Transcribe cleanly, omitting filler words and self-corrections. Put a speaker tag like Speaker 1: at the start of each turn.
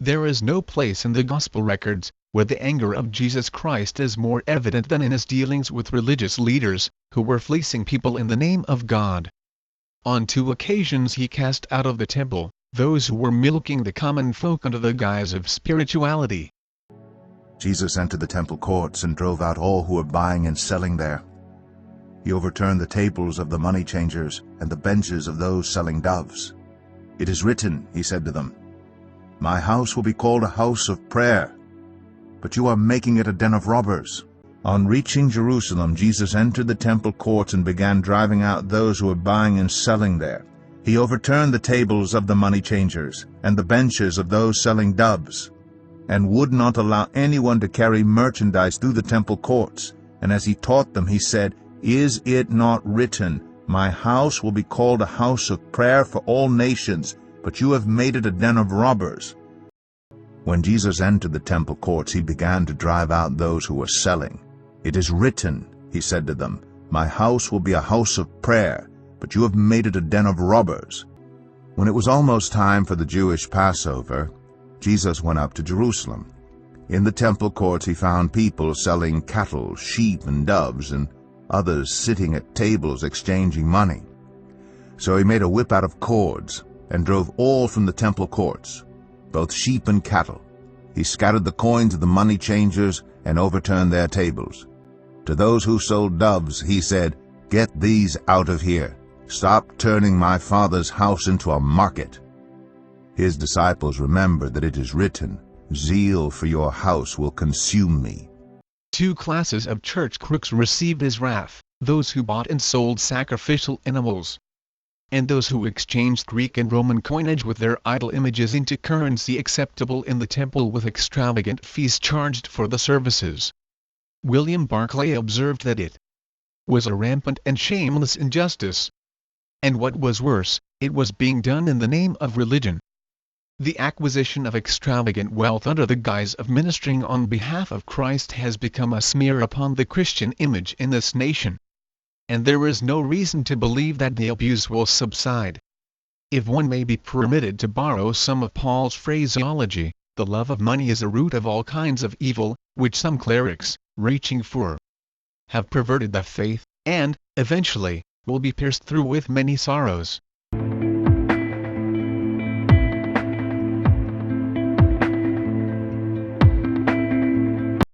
Speaker 1: There is no place in the Gospel records where the anger of Jesus Christ is more evident than in his dealings with religious leaders, who were fleecing people in the name of God. On 2 occasions he cast out of the temple those who were milking the common folk under the guise of spirituality.
Speaker 2: Jesus entered the temple courts and drove out all who were buying and selling there. He overturned the tables of the money changers and the benches of those selling doves. "It is written," he said to them, "My house will be called a house of prayer, but you are making it a den of robbers." On reaching Jerusalem, Jesus entered the temple courts and began driving out those who were buying and selling there. He overturned the tables of the money changers and the benches of those selling doves, and would not allow anyone to carry merchandise through the temple courts. And as he taught them, he said, "Is it not written, My house will be called a house of prayer for all nations, but you have made it a den of robbers." When Jesus entered the temple courts, he began to drive out those who were selling. "It is written," he said to them, "My house will be a house of prayer, but you have made it a den of robbers." When it was almost time for the Jewish Passover, Jesus went up to Jerusalem. In the temple courts he found people selling cattle, sheep, and doves, and others sitting at tables exchanging money. So he made a whip out of cords and drove all from the temple courts, both sheep and cattle. He scattered the coins of the money changers and overturned their tables. To those who sold doves he said, "Get these out of here. Stop turning my Father's house into a market." His disciples remembered that it is written, "Zeal for your house will consume me."
Speaker 1: 2 classes of church crooks received his wrath: those who bought and sold sacrificial animals, and those who exchanged Greek and Roman coinage with their idol images into currency acceptable in the temple with extravagant fees charged for the services. William Barclay observed that it was a rampant and shameless injustice. And what was worse, it was being done in the name of religion. The acquisition of extravagant wealth under the guise of ministering on behalf of Christ has become a smear upon the Christian image in this nation. And there is no reason to believe that the abuse will subside. If one may be permitted to borrow some of Paul's phraseology, the love of money is a root of all kinds of evil, which some clerics, reaching for, have perverted the faith, and, eventually, will be pierced through with many sorrows.